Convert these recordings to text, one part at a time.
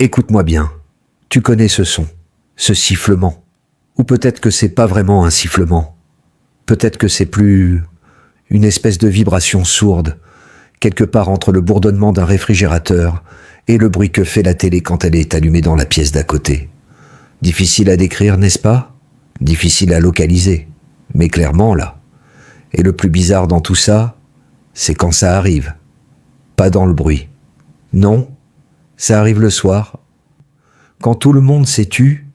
Écoute-moi bien. Tu connais ce son, ce sifflement. Ou peut-être que c'est pas vraiment un sifflement. Peut-être que c'est plus une espèce de vibration sourde, quelque part entre le bourdonnement d'un réfrigérateur et le bruit que fait la télé quand elle est allumée dans la pièce d'à côté. Difficile à décrire, n'est-ce pas? Difficile à localiser, mais clairement là. Et le plus bizarre dans tout ça, c'est quand ça arrive. Pas dans le bruit. Non, ça arrive le soir. Quand tout le monde s'est tu,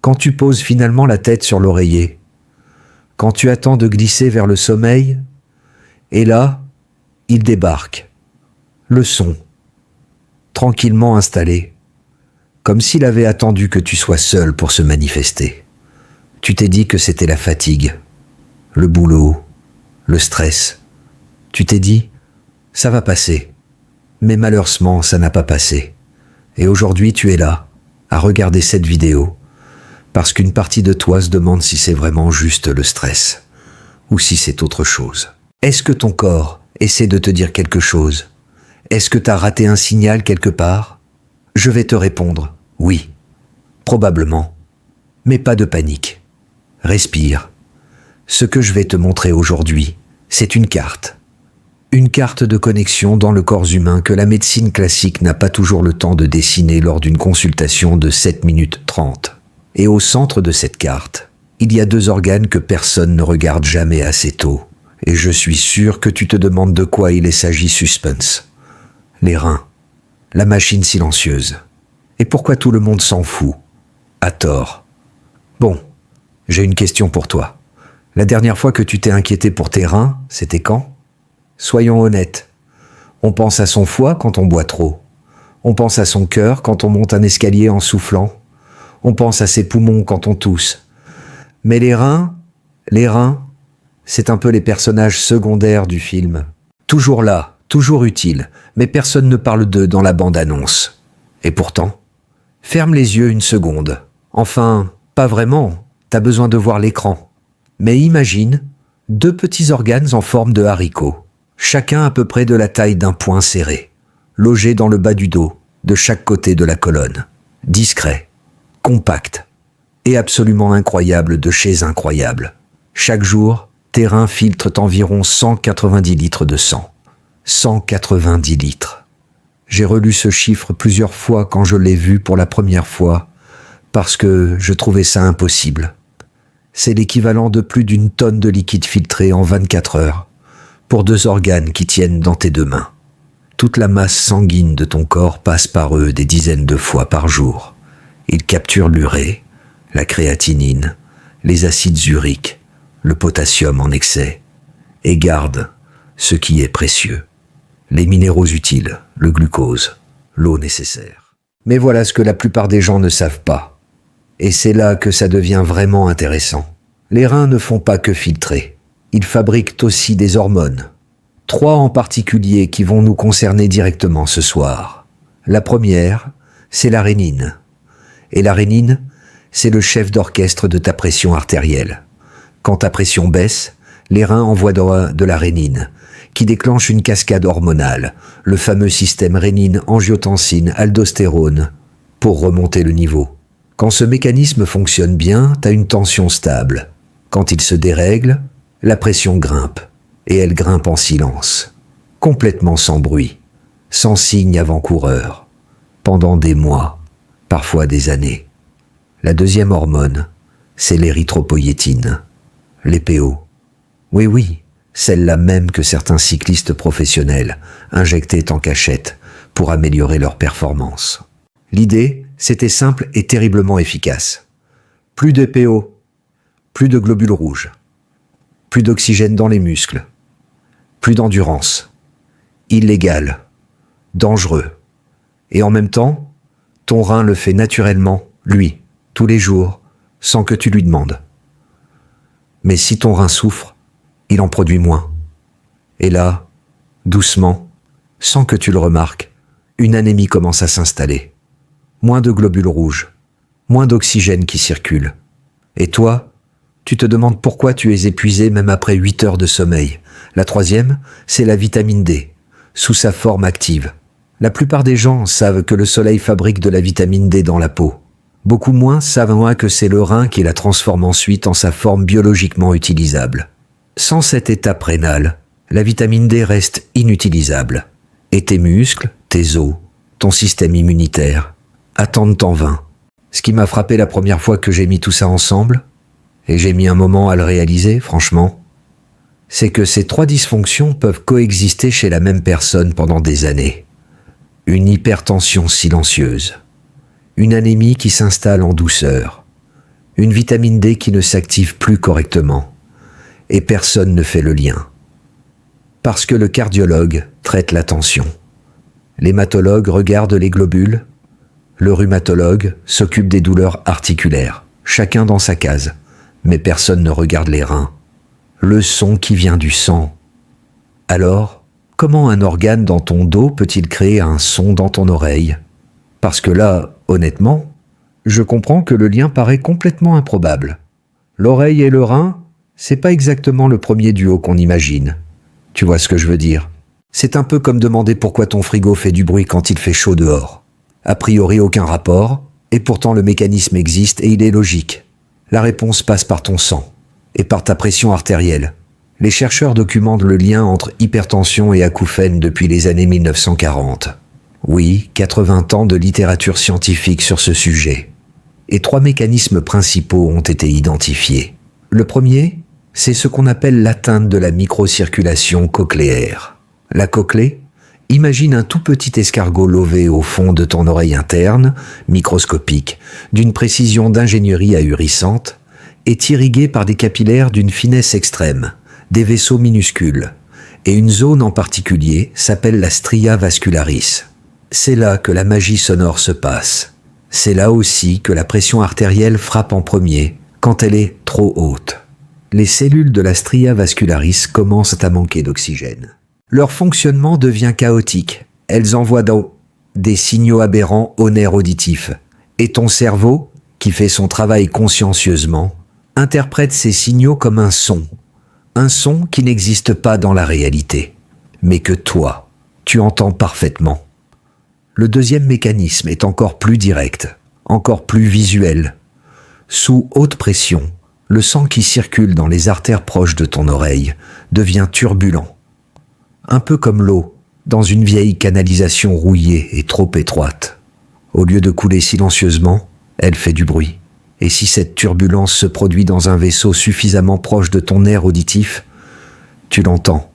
quand tu poses finalement la tête sur l'oreiller, quand tu attends de glisser vers le sommeil, et là, il débarque. Le son, tranquillement installé, comme s'il avait attendu que tu sois seul pour se manifester. Tu t'es dit que c'était la fatigue, le boulot, le stress. Tu t'es dit, ça va passer. Mais malheureusement, ça n'a pas passé. Et aujourd'hui, tu es là, à regarder cette vidéo, parce qu'une partie de toi se demande si c'est vraiment juste le stress, ou si c'est autre chose. Est-ce que ton corps essaie de te dire quelque chose? Est-ce que tu as raté un signal quelque part? Je vais te répondre, oui, probablement. Mais pas de panique. Respire. Ce que je vais te montrer aujourd'hui, c'est une carte. Une carte de connexion dans le corps humain que la médecine classique n'a pas toujours le temps de dessiner lors d'une consultation de 7 minutes 30. Et au centre de cette carte, il y a 2 organes que personne ne regarde jamais assez tôt. Et je suis sûr que tu te demandes de quoi il s'agit. Suspense. Les reins. La machine silencieuse. Et pourquoi tout le monde s'en fout? À tort. Bon, j'ai une question pour toi. La dernière fois que tu t'es inquiété pour tes reins, c'était quand? Soyons honnêtes. On pense à son foie quand on boit trop. On pense à son cœur quand on monte un escalier en soufflant. On pense à ses poumons quand on tousse. Mais les reins, c'est un peu les personnages secondaires du film. Toujours là, toujours utiles, mais personne ne parle d'eux dans la bande-annonce. Et pourtant, ferme les yeux une seconde. Enfin, pas vraiment, t'as besoin de voir l'écran. Mais imagine 2 petits organes en forme de haricot, chacun à peu près de la taille d'un poing serré, logés dans le bas du dos, de chaque côté de la colonne. Discret, compact, et absolument incroyable de chez incroyable. Chaque jour, tes reins filtrent environ 190 litres de sang. 190 litres. J'ai relu ce chiffre plusieurs fois quand je l'ai vu pour la première fois, parce que je trouvais ça impossible. C'est l'équivalent de plus d'1 tonne de liquide filtré en 24 heures, pour 2 organes qui tiennent dans tes 2 mains. Toute la masse sanguine de ton corps passe par eux des dizaines de fois par jour. Ils capturent l'urée, la créatinine, les acides uriques, le potassium en excès, et gardent ce qui est précieux, les minéraux utiles, le glucose, l'eau nécessaire. Mais voilà ce que la plupart des gens ne savent pas. Et c'est là que ça devient vraiment intéressant. Les reins ne font pas que filtrer. Ils fabriquent aussi des hormones. 3 en particulier qui vont nous concerner directement ce soir. La première, c'est la rénine. Et la rénine, c'est le chef d'orchestre de ta pression artérielle. Quand ta pression baisse, les reins envoient de la rénine, qui déclenche une cascade hormonale, le fameux système rénine-angiotensine-aldostérone, pour remonter le niveau. Quand ce mécanisme fonctionne bien, tu as une tension stable. Quand il se dérègle, la pression grimpe, et elle grimpe en silence, complètement sans bruit, sans signe avant-coureur, pendant des mois, parfois des années. La deuxième hormone, c'est l'érythropoïétine, l'EPO. Oui, celle-là même que certains cyclistes professionnels injectaient en cachette pour améliorer leur performance. L'idée, c'était simple et terriblement efficace. Plus d'EPO, plus de globules rouges, plus d'oxygène dans les muscles, plus d'endurance, illégal, dangereux. Et en même temps, ton rein le fait naturellement, lui, tous les jours, sans que tu lui demandes. Mais si ton rein souffre, il en produit moins. Et là, doucement, sans que tu le remarques, une anémie commence à s'installer. Moins de globules rouges, moins d'oxygène qui circule. Et toi, tu te demandes pourquoi tu es épuisé même après 8 heures de sommeil. La troisième, c'est la vitamine D, sous sa forme active. La plupart des gens savent que le soleil fabrique de la vitamine D dans la peau. Beaucoup moins savent que c'est le rein qui la transforme ensuite en sa forme biologiquement utilisable. Sans cette étape rénale, la vitamine D reste inutilisable. Et tes muscles, tes os, ton système immunitaire attendent en vain. Ce qui m'a frappé la première fois que j'ai mis tout ça ensemble, et j'ai mis un moment à le réaliser, franchement, c'est que ces trois dysfonctions peuvent coexister chez la même personne pendant des années. Une hypertension silencieuse, une anémie qui s'installe en douceur, une vitamine D qui ne s'active plus correctement, et personne ne fait le lien. Parce que le cardiologue traite la tension, l'hématologue regarde les globules, le rhumatologue s'occupe des douleurs articulaires, chacun dans sa case, mais personne ne regarde les reins. Le son qui vient du sang. Alors, comment un organe dans ton dos peut-il créer un son dans ton oreille? Parce que là, honnêtement, je comprends que le lien paraît complètement improbable. L'oreille et le rein, c'est pas exactement le premier duo qu'on imagine. Tu vois ce que je veux dire? C'est un peu comme demander pourquoi ton frigo fait du bruit quand il fait chaud dehors. A priori aucun rapport, et pourtant le mécanisme existe et il est logique. La réponse passe par ton sang, et par ta pression artérielle. Les chercheurs documentent le lien entre hypertension et acouphènes depuis les années 1940. Oui, 80 ans de littérature scientifique sur ce sujet. Et trois mécanismes principaux ont été identifiés. Le premier, c'est ce qu'on appelle l'atteinte de la microcirculation cochléaire. La cochlée, imagine un tout petit escargot lové au fond de ton oreille interne, microscopique, d'une précision d'ingénierie ahurissante, est irrigué par des capillaires d'une finesse extrême, des vaisseaux minuscules, et une zone en particulier s'appelle la stria vascularis. C'est là que la magie sonore se passe. C'est là aussi que la pression artérielle frappe en premier, quand elle est trop haute. Les cellules de la stria vascularis commencent à manquer d'oxygène. Leur fonctionnement devient chaotique. Elles envoient des signaux aberrants au nerf auditif. Et ton cerveau, qui fait son travail consciencieusement, interprète ces signaux comme un son qui n'existe pas dans la réalité, mais que toi, tu entends parfaitement. Le deuxième mécanisme est encore plus direct, encore plus visuel. Sous haute pression, le sang qui circule dans les artères proches de ton oreille devient turbulent. Un peu comme l'eau dans une vieille canalisation rouillée et trop étroite. Au lieu de couler silencieusement, elle fait du bruit. Et si cette turbulence se produit dans un vaisseau suffisamment proche de ton nerf auditif, tu l'entends,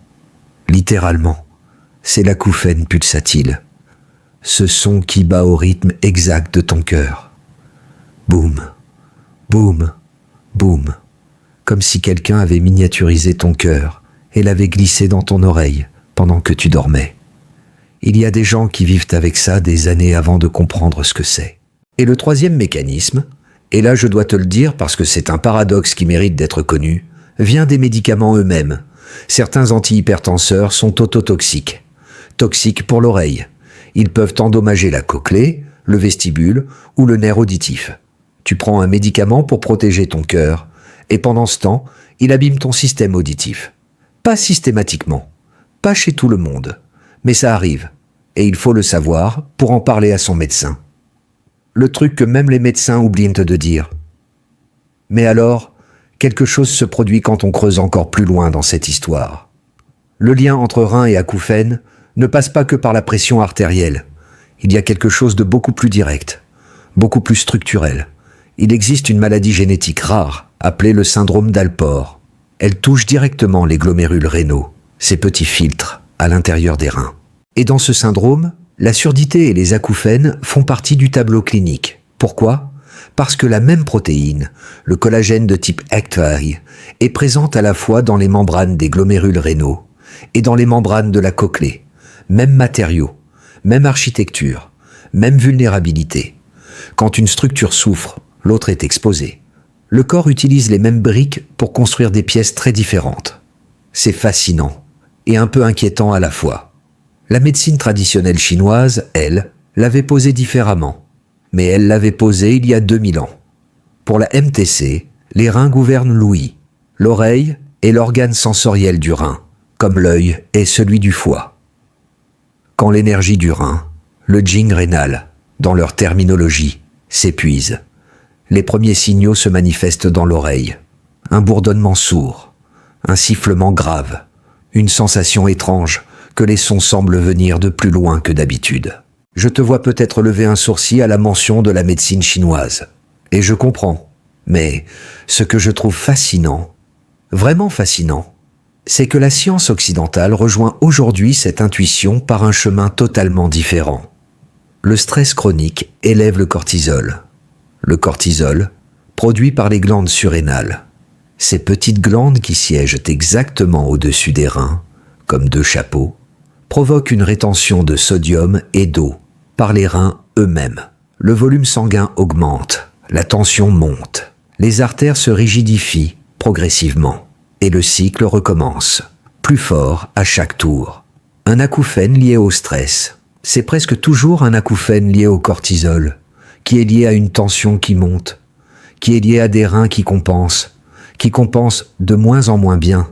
littéralement. C'est l'acouphène pulsatile. Ce son qui bat au rythme exact de ton cœur. Boum, boum, boum. Comme si quelqu'un avait miniaturisé ton cœur et l'avait glissé dans ton oreille pendant que tu dormais. Il y a des gens qui vivent avec ça des années avant de comprendre ce que c'est. Et le troisième mécanisme, et là je dois te le dire parce que c'est un paradoxe qui mérite d'être connu, vient des médicaments eux-mêmes. Certains antihypertenseurs sont ototoxiques. Toxiques pour l'oreille. Ils peuvent endommager la cochlée, le vestibule ou le nerf auditif. Tu prends un médicament pour protéger ton cœur, et pendant ce temps, il abîme ton système auditif. Pas systématiquement, pas chez tout le monde, mais ça arrive, et il faut le savoir pour en parler à son médecin. Le truc que même les médecins oublient de dire. Mais alors, quelque chose se produit quand on creuse encore plus loin dans cette histoire. Le lien entre rein et acouphène ne passe pas que par la pression artérielle. Il y a quelque chose de beaucoup plus direct, beaucoup plus structurel. Il existe une maladie génétique rare, appelée le syndrome d'Alport. Elle touche directement les glomérules rénaux, ces petits filtres à l'intérieur des reins. Et dans ce syndrome, la surdité et les acouphènes font partie du tableau clinique. Pourquoi ? Parce que la même protéine, le collagène de type HEC2, est présente à la fois dans les membranes des glomérules rénaux et dans les membranes de la cochlée. Même matériau, même architecture, même vulnérabilité. Quand une structure souffre, l'autre est exposée. Le corps utilise les mêmes briques pour construire des pièces très différentes. C'est fascinant et un peu inquiétant à la fois. La médecine traditionnelle chinoise, elle, l'avait posé différemment. Mais elle l'avait posé il y a 2000 ans. Pour la MTC, les reins gouvernent l'ouïe. L'oreille est l'organe sensoriel du rein, comme l'œil est celui du foie. Quand l'énergie du rein le jing rénal, dans leur terminologie, s'épuise. Les premiers signaux se manifestent dans l'oreille. Un bourdonnement sourd, un sifflement grave, une sensation étrange que les sons semblent venir de plus loin que d'habitude. Je te vois peut-être lever un sourcil à la mention de la médecine chinoise. Et je comprends. Mais ce que je trouve fascinant, vraiment fascinant, c'est que la science occidentale rejoint aujourd'hui cette intuition par un chemin totalement différent. Le stress chronique élève le cortisol. Le cortisol, produit par les glandes surrénales. Ces petites glandes qui siègent exactement au-dessus des reins, comme deux chapeaux, provoquent une rétention de sodium et d'eau par les reins eux-mêmes. Le volume sanguin augmente, la tension monte, les artères se rigidifient progressivement et le cycle recommence, plus fort à chaque tour. Un acouphène lié au stress, c'est presque toujours un acouphène lié au cortisol, qui est lié à une tension qui monte, qui est lié à des reins qui compensent de moins en moins bien.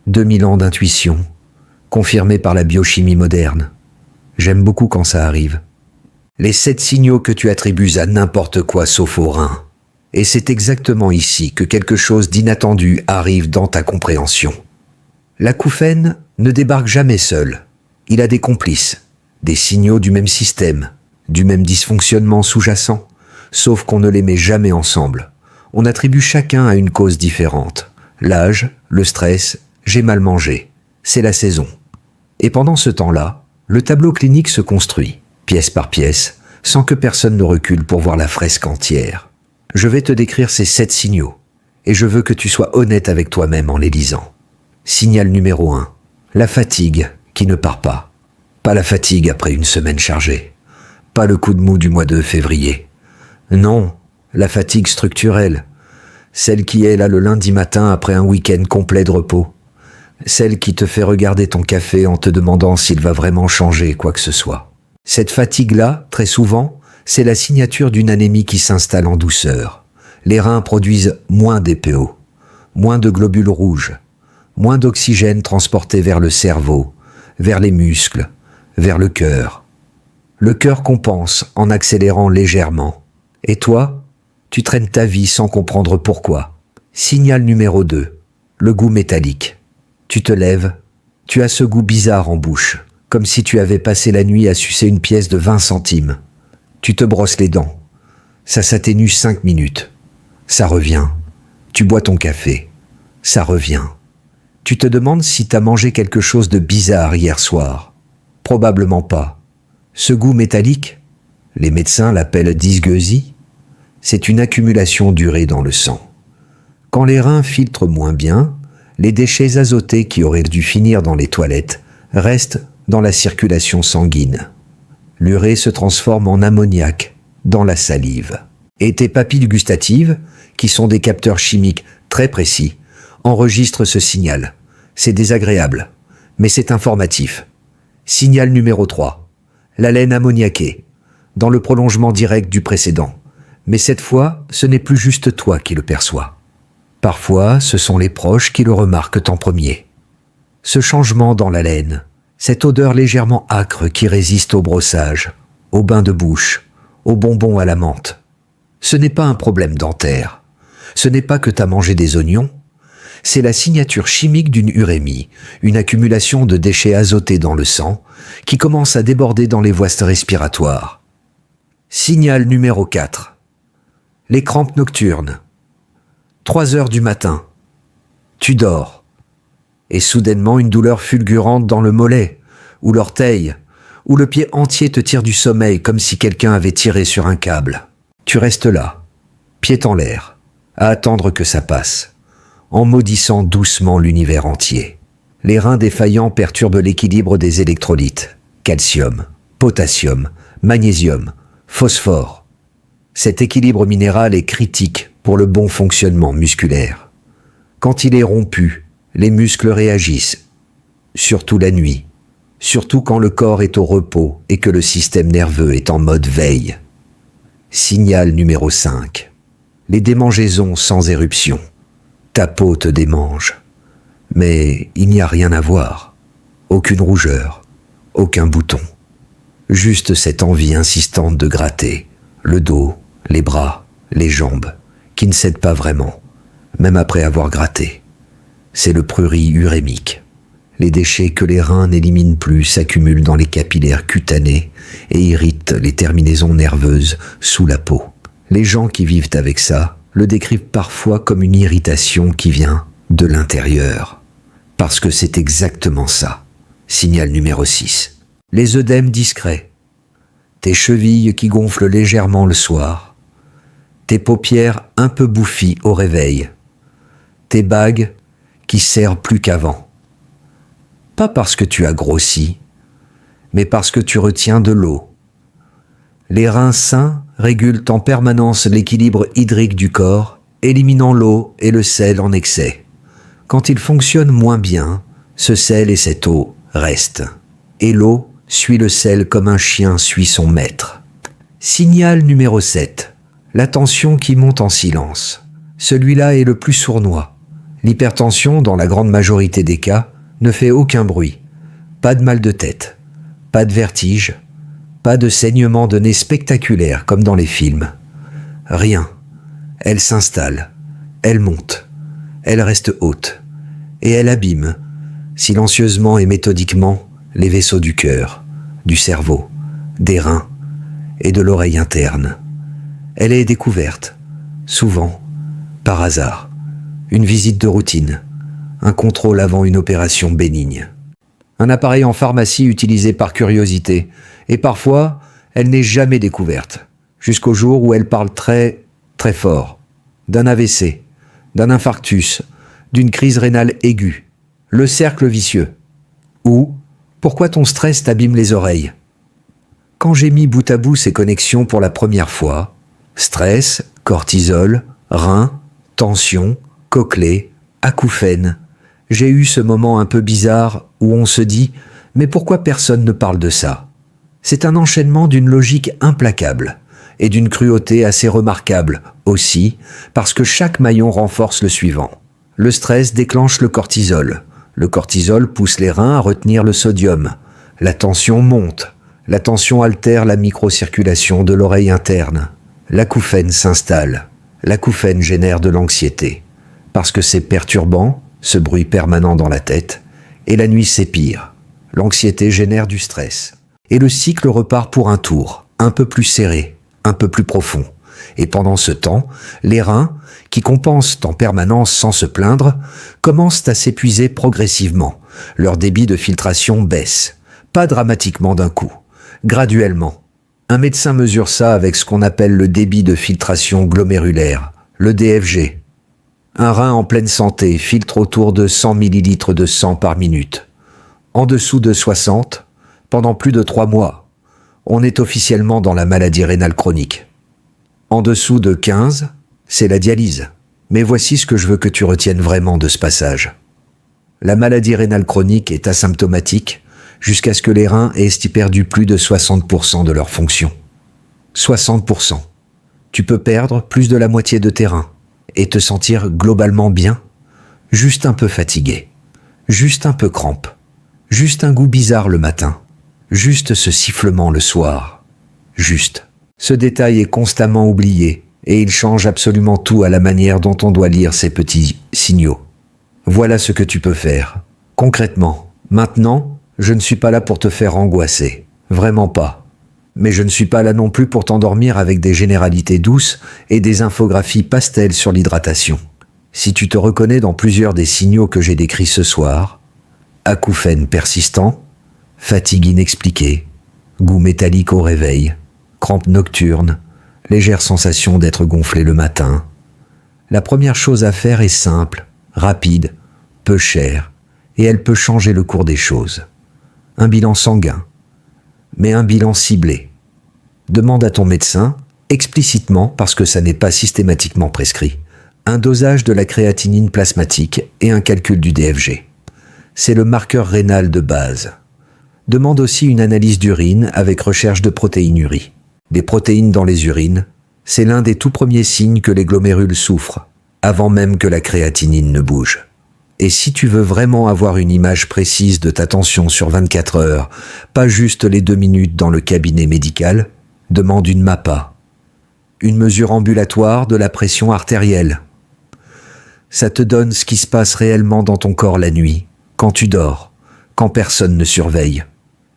2000 ans d'intuition, confirmés par la biochimie moderne. J'aime beaucoup quand ça arrive. Les 7 signaux que tu attribues à n'importe quoi sauf aux reins. Et c'est exactement ici que quelque chose d'inattendu arrive dans ta compréhension. L'acouphène ne débarque jamais seul. Il a des complices, des signaux du même système, du même dysfonctionnement sous-jacent, sauf qu'on ne les met jamais ensemble. On attribue chacun à une cause différente. L'âge, le stress, j'ai mal mangé. C'est la saison. Et pendant ce temps-là, le tableau clinique se construit, pièce par pièce, sans que personne ne recule pour voir la fresque entière. Je vais te décrire ces 7 signaux, et je veux que tu sois honnête avec toi-même en les lisant. Signal numéro 1, la fatigue qui ne part pas. Pas la fatigue après une semaine chargée. Pas le coup de mou du mois de février. Non, la fatigue structurelle. Celle qui est là le lundi matin après un week-end complet de repos. Celle qui te fait regarder ton café en te demandant s'il va vraiment changer quoi que ce soit. Cette fatigue-là, très souvent, c'est la signature d'une anémie qui s'installe en douceur. Les reins produisent moins d'EPO, moins de globules rouges, moins d'oxygène transporté vers le cerveau, vers les muscles, vers le cœur. Le cœur compense en accélérant légèrement. Et toi, tu traînes ta vie sans comprendre pourquoi. Signal numéro 2, le goût métallique. Tu te lèves, tu as ce goût bizarre en bouche, comme si tu avais passé la nuit à sucer une pièce de 20 centimes. Tu te brosses les dents. Ça s'atténue 5 minutes. Ça revient. Tu bois ton café. Ça revient. Tu te demandes si t'as mangé quelque chose de bizarre hier soir. Probablement pas. Ce goût métallique, les médecins l'appellent dysgeusie, c'est une accumulation d'urée dans le sang. Quand les reins filtrent moins bien, les déchets azotés qui auraient dû finir dans les toilettes restent dans la circulation sanguine. L'urée se transforme en ammoniac dans la salive. Et tes papilles gustatives, qui sont des capteurs chimiques très précis, enregistrent ce signal. C'est désagréable, mais c'est informatif. Signal numéro 3. L'haleine ammoniaquée, dans le prolongement direct du précédent. Mais cette fois, ce n'est plus juste toi qui le perçois. Parfois, ce sont les proches qui le remarquent en premier. Ce changement dans l'haleine, cette odeur légèrement âcre qui résiste au brossage, au bain de bouche, aux bonbons à la menthe. Ce n'est pas un problème dentaire. Ce n'est pas que t'as mangé des oignons. C'est la signature chimique d'une urémie, une accumulation de déchets azotés dans le sang qui commence à déborder dans les voies respiratoires. Signal numéro 4. Les crampes nocturnes. 3 heures du matin. Tu dors. Et soudainement une douleur fulgurante dans le mollet, ou l'orteil, ou le pied entier te tire du sommeil comme si quelqu'un avait tiré sur un câble. Tu restes là, pied en l'air, à attendre que ça passe, en maudissant doucement l'univers entier. Les reins défaillants perturbent l'équilibre des électrolytes, calcium, potassium, magnésium, phosphore. Cet équilibre minéral est critique pour le bon fonctionnement musculaire. Quand il est rompu, les muscles réagissent, surtout la nuit, surtout quand le corps est au repos et que le système nerveux est en mode veille. Signal numéro 5. Les démangeaisons sans éruption. Ta peau te démange. Mais il n'y a rien à voir. Aucune rougeur, aucun bouton. Juste cette envie insistante de gratter le dos, les bras, les jambes, qui ne cède pas vraiment, même après avoir gratté. C'est le prurit urémique. Les déchets que les reins n'éliminent plus s'accumulent dans les capillaires cutanés et irritent les terminaisons nerveuses sous la peau. Les gens qui vivent avec ça le décrivent parfois comme une irritation qui vient de l'intérieur. Parce que c'est exactement ça. Signal numéro 6. Les œdèmes discrets. Tes chevilles qui gonflent légèrement le soir. Tes paupières un peu bouffies au réveil. Tes bagues qui serrent plus qu'avant. Pas parce que tu as grossi, mais parce que tu retiens de l'eau. Les reins sains régulent en permanence l'équilibre hydrique du corps, éliminant l'eau et le sel en excès. Quand ils fonctionnent moins bien, ce sel et cette eau restent. Et l'eau suit le sel comme un chien suit son maître. Signal numéro 7. La tension qui monte en silence. Celui-là est le plus sournois. L'hypertension, dans la grande majorité des cas, ne fait aucun bruit. Pas de mal de tête, pas de vertige, pas de saignement de nez spectaculaire comme dans les films. Rien. Elle s'installe, elle monte, elle reste haute, et elle abîme, silencieusement et méthodiquement, les vaisseaux du cœur, du cerveau, des reins et de l'oreille interne. Elle est découverte, souvent, par hasard, une visite de routine, un contrôle avant une opération bénigne. Un appareil en pharmacie utilisé par curiosité, et parfois, elle n'est jamais découverte, jusqu'au jour où elle parle très, très fort, d'un AVC, d'un infarctus, d'une crise rénale aiguë, le cercle vicieux. Ou, pourquoi ton stress t'abîme les oreilles? Quand j'ai mis bout à bout ces connexions pour la première fois, stress, cortisol, reins, tension, cochlée, acouphènes, j'ai eu ce moment un peu bizarre où on se dit « mais pourquoi personne ne parle de ça ?» C'est un enchaînement d'une logique implacable et d'une cruauté assez remarquable aussi parce que chaque maillon renforce le suivant. Le stress déclenche le cortisol pousse les reins à retenir le sodium, la tension monte, la tension altère la microcirculation de l'oreille interne, l'acouphène s'installe, l'acouphène génère de l'anxiété parce que c'est perturbant, ce bruit permanent dans la tête, et la nuit s'épire. L'anxiété génère du stress. Et le cycle repart pour un tour, un peu plus serré, un peu plus profond. Et pendant ce temps, les reins, qui compensent en permanence sans se plaindre, commencent à s'épuiser progressivement. Leur débit de filtration baisse. Pas dramatiquement d'un coup, graduellement. Un médecin mesure ça avec ce qu'on appelle le débit de filtration glomérulaire, le DFG. Un rein en pleine santé filtre autour de 100 ml de sang par minute. En dessous de 60, pendant plus de 3 mois, on est officiellement dans la maladie rénale chronique. En dessous de 15, c'est la dialyse. Mais voici ce que je veux que tu retiennes vraiment de ce passage. La maladie rénale chronique est asymptomatique jusqu'à ce que les reins aient perdu plus de 60% de leur fonction. 60%. Tu peux perdre plus de la moitié de tes reins et te sentir globalement bien, juste un peu fatigué, juste un peu crampe, juste un goût bizarre le matin, juste ce sifflement le soir, juste. Ce détail est constamment oublié et il change absolument tout à la manière dont on doit lire ces petits signaux. Voilà ce que tu peux faire. Concrètement, maintenant, je ne suis pas là pour te faire angoisser, vraiment pas. Mais je ne suis pas là non plus pour t'endormir avec des généralités douces et des infographies pastel sur l'hydratation. Si tu te reconnais dans plusieurs des signaux que j'ai décrits ce soir, acouphène persistant, fatigue inexpliquée, goût métallique au réveil, crampes nocturnes, légère sensation d'être gonflé le matin, la première chose à faire est simple, rapide, peu chère, et elle peut changer le cours des choses. Un bilan sanguin, mais un bilan ciblé. Demande à ton médecin, explicitement parce que ça n'est pas systématiquement prescrit, un dosage de la créatinine plasmatique et un calcul du DFG. C'est le marqueur rénal de base. Demande aussi une analyse d'urine avec recherche de protéinurie. Des protéines dans les urines, c'est l'un des tout premiers signes que les glomérules souffrent, avant même que la créatinine ne bouge. Et si tu veux vraiment avoir une image précise de ta tension sur 24 heures, pas juste les 2 minutes dans le cabinet médical, demande une MAPA, une mesure ambulatoire de la pression artérielle. Ça te donne ce qui se passe réellement dans ton corps la nuit, quand tu dors, quand personne ne surveille.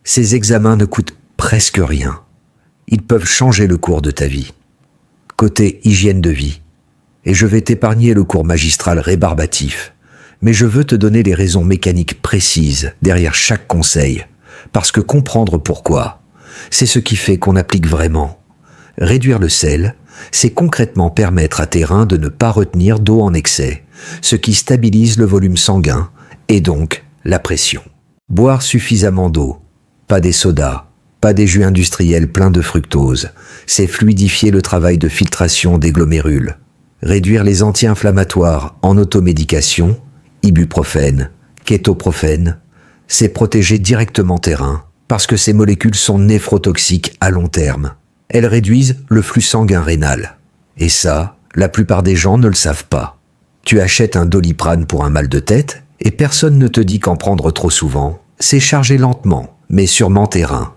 Ces examens ne coûtent presque rien. Ils peuvent changer le cours de ta vie. Côté hygiène de vie, et je vais t'épargner le cours magistral rébarbatif, mais je veux te donner les raisons mécaniques précises derrière chaque conseil, parce que comprendre pourquoi, c'est ce qui fait qu'on applique vraiment. Réduire le sel, c'est concrètement permettre à tes reins de ne pas retenir d'eau en excès, ce qui stabilise le volume sanguin et donc la pression. Boire suffisamment d'eau, pas des sodas, pas des jus industriels pleins de fructose, c'est fluidifier le travail de filtration des glomérules. Réduire les anti-inflammatoires en automédication, ibuprofène, kétoprofène, c'est protéger directement tes reins, parce que ces molécules sont néphrotoxiques à long terme. Elles réduisent le flux sanguin rénal. Et ça, la plupart des gens ne le savent pas. Tu achètes un Doliprane pour un mal de tête, et personne ne te dit qu'en prendre trop souvent, c'est charger lentement, mais sûrement tes reins.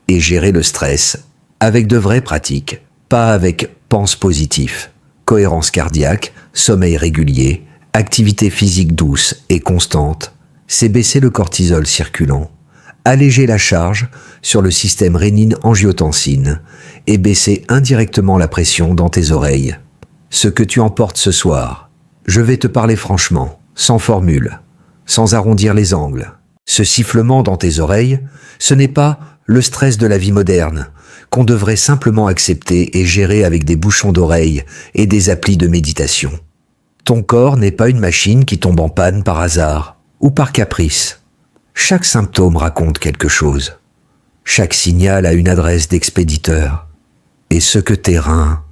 Et gérer le stress, avec de vraies pratiques, pas avec pense positif. Cohérence cardiaque, sommeil régulier, activité physique douce et constante, c'est baisser le cortisol circulant, alléger la charge sur le système rénine-angiotensine et baisser indirectement la pression dans tes oreilles. Ce que tu emportes ce soir, je vais te parler franchement, sans formule, sans arrondir les angles. Ce sifflement dans tes oreilles, ce n'est pas le stress de la vie moderne, qu'on devrait simplement accepter et gérer avec des bouchons d'oreilles et des applis de méditation. Ton corps n'est pas une machine qui tombe en panne par hasard ou par caprice. Chaque symptôme raconte quelque chose. Chaque signal a une adresse d'expéditeur. Et ce que tes reins,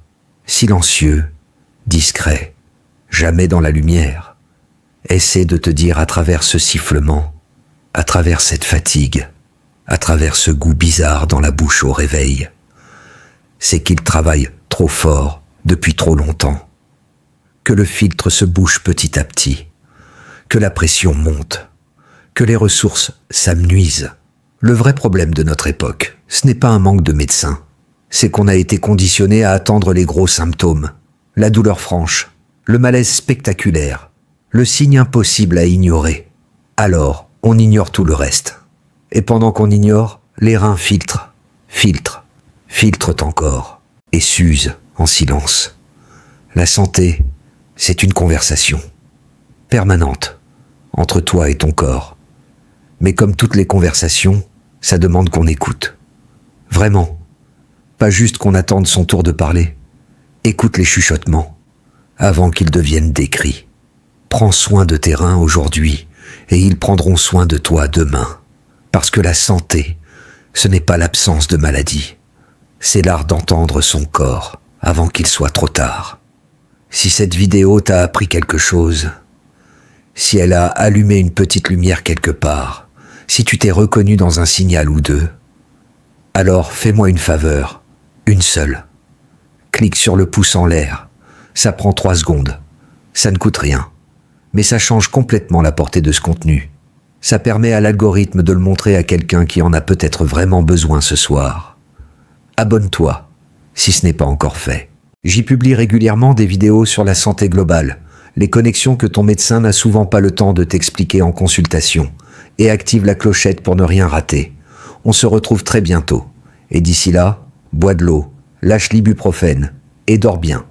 silencieux, discrets, jamais dans la lumière, essaient de te dire à travers ce sifflement, à travers cette fatigue, à travers ce goût bizarre dans la bouche au réveil, c'est qu'ils travaillent trop fort depuis trop longtemps, que le filtre se bouche petit à petit, que la pression monte, que les ressources s'amenuisent. Le vrai problème de notre époque, ce n'est pas un manque de médecins, c'est qu'on a été conditionné à attendre les gros symptômes, la douleur franche, le malaise spectaculaire, le signe impossible à ignorer. Alors, on ignore tout le reste. Et pendant qu'on ignore, les reins filtrent encore, et s'usent en silence. La santé, c'est une conversation permanente entre toi et ton corps. Mais comme toutes les conversations, ça demande qu'on écoute. Vraiment. Pas juste qu'on attende son tour de parler. Écoute les chuchotements, avant qu'ils deviennent des cris. Prends soin de tes reins aujourd'hui, et ils prendront soin de toi demain. Parce que la santé, ce n'est pas l'absence de maladie. C'est l'art d'entendre son corps avant qu'il soit trop tard. Si cette vidéo t'a appris quelque chose, si elle a allumé une petite lumière quelque part, si tu t'es reconnu dans un signal ou deux, alors fais-moi une faveur, une seule. Clique sur le pouce en l'air. Ça prend 3 secondes. Ça ne coûte rien. Mais ça change complètement la portée de ce contenu. Ça permet à l'algorithme de le montrer à quelqu'un qui en a peut-être vraiment besoin ce soir. Abonne-toi, si ce n'est pas encore fait. J'y publie régulièrement des vidéos sur la santé globale, les connexions que ton médecin n'a souvent pas le temps de t'expliquer en consultation, et active la clochette pour ne rien rater. On se retrouve très bientôt. Et d'ici là, bois de l'eau, lâche l'ibuprofène, et dors bien.